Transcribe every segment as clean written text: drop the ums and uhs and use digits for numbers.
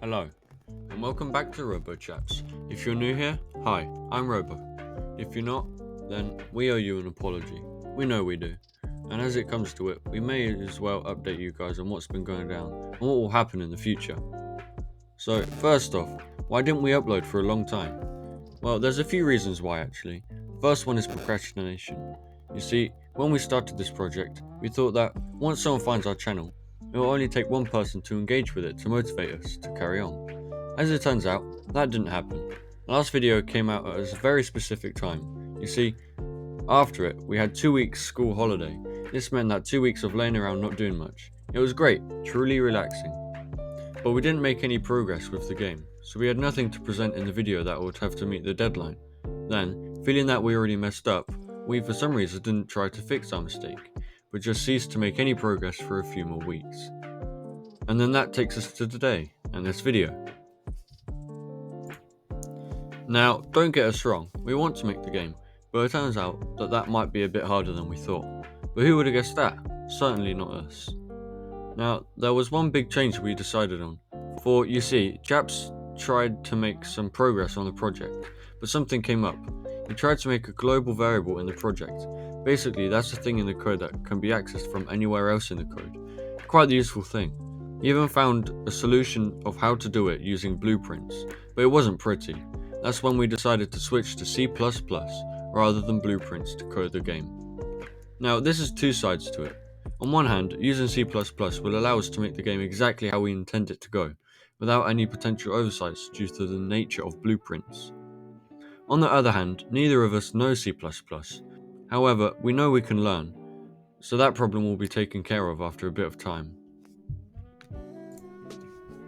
Hello, and welcome back to Robo Chats. If you're new here, hi, I'm Robo. If you're not, then we owe you an apology. We know we do. And as it comes to it, we may as well update you guys on what's been going down and what will happen in the future. So, first off, why didn't we upload for a long time? Well, there's a few reasons why actually. First one is procrastination. You see, when we started this project, we thought that once someone finds our channel, it will only take one person to engage with it to motivate us to carry on. As it turns out, that didn't happen. The last video came out at a very specific time. You see, after it, we had 2 weeks school holiday. This meant that 2 weeks of laying around not doing much. It was great, truly relaxing. But we didn't make any progress with the game, so we had nothing to present in the video that would have to meet the deadline. Then, feeling that we already messed up, we for some reason didn't try to fix our mistake, but just ceased to make any progress for a few more weeks. And then that takes us to today, and this video. Now, don't get us wrong, we want to make the game, but it turns out that that might be a bit harder than we thought. But who would have guessed that? Certainly not us. Now, there was one big change we decided on. For, you see, Japs tried to make some progress on the project, but something came up. He tried to make a global variable in the project. Basically, that's a thing in the code that can be accessed from anywhere else in the code. Quite the useful thing. He even found a solution of how to do it using blueprints, but it wasn't pretty. That's when we decided to switch to C++ rather than blueprints to code the game. Now, this is two sides to it. On one hand, using C++ will allow us to make the game exactly how we intend it to go, without any potential oversights due to the nature of blueprints. On the other hand, neither of us knows C++. However, we know we can learn, so that problem will be taken care of after a bit of time.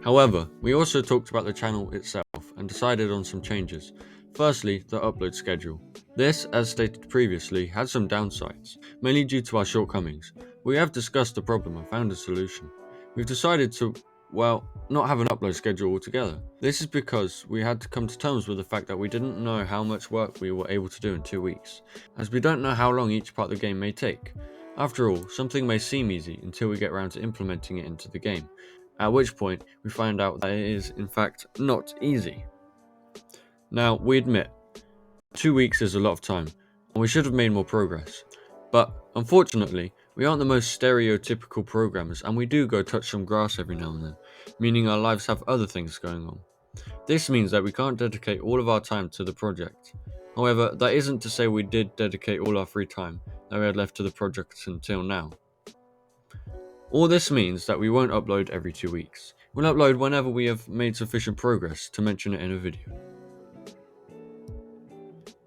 However, we also talked about the channel itself and decided on some changes. Firstly, the upload schedule. This, as stated previously, had some downsides, mainly due to our shortcomings. We have discussed the problem and found a solution. We've decided to, not have an upload schedule altogether. This is because we had to come to terms with the fact that we didn't know how much work we were able to do in 2 weeks, as we don't know how long each part of the game may take. After all, something may seem easy until we get around to implementing it into the game, at which point we find out that it is in fact not easy. Now, we admit, 2 weeks is a lot of time, and we should have made more progress. But, unfortunately, we aren't the most stereotypical programmers, and we do go touch some grass every now and then, meaning our lives have other things going on. This means that we can't dedicate all of our time to the project. However, that isn't to say we did dedicate all our free time that we had left to the project until now. All this means that we won't upload every 2 weeks. We'll upload whenever we have made sufficient progress to mention it in a video.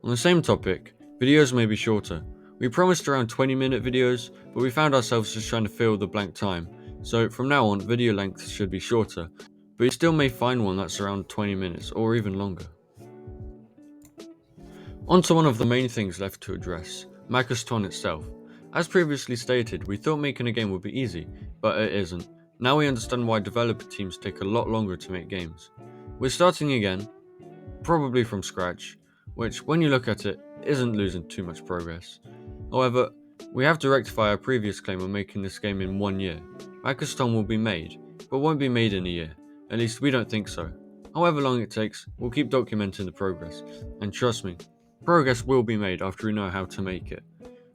On the same topic, videos may be shorter. We promised around 20-minute videos, but we found ourselves just trying to fill the blank time, so from now on video lengths should be shorter, but you still may find one that's around 20 minutes or even longer. On to one of the main things left to address, Makaston itself. As previously stated, we thought making a game would be easy, but it isn't. Now we understand why developer teams take a lot longer to make games. We're starting again, probably from scratch, which, when you look at it, isn't losing too much progress. However, we have to rectify our previous claim on making this game in 1 year. Makaston will be made, but won't be made in a year. At least we don't think so. However long it takes, we'll keep documenting the progress, and trust me, progress will be made after we know how to make it.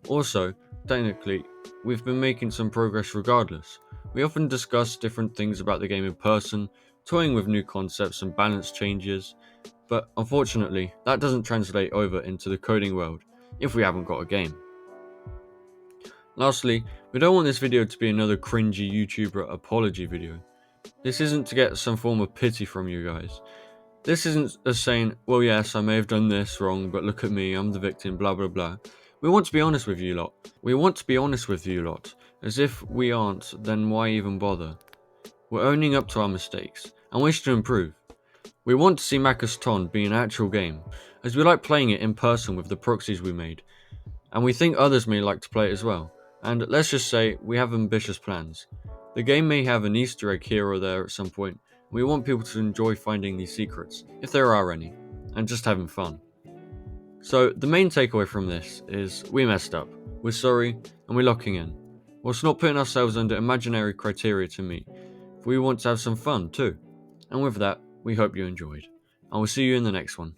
Also, technically, we've been making some progress regardless. We often discuss different things about the game in person, toying with new concepts and balance changes, but unfortunately, that doesn't translate over into the coding world if we haven't got a game. Lastly, we don't want this video to be another cringy YouTuber apology video. This isn't to get some form of pity from you guys. This isn't us saying, well yes, I may have done this wrong, but look at me, I'm the victim, blah blah blah. We want to be honest with you lot. As if we aren't, then why even bother? We're owning up to our mistakes, and wish to improve. We want to see Makaston be an actual game, as we like playing it in person with the proxies we made, and we think others may like to play it as well, and let's just say we have ambitious plans. The game may have an Easter egg here or there at some point, and we want people to enjoy finding these secrets, if there are any, and just having fun. So the main takeaway from this is we messed up, we're sorry, and we're locking in, whilst not putting ourselves under imaginary criteria to meet. We want to have some fun too. And with that, we hope you enjoyed. I will see you in the next one.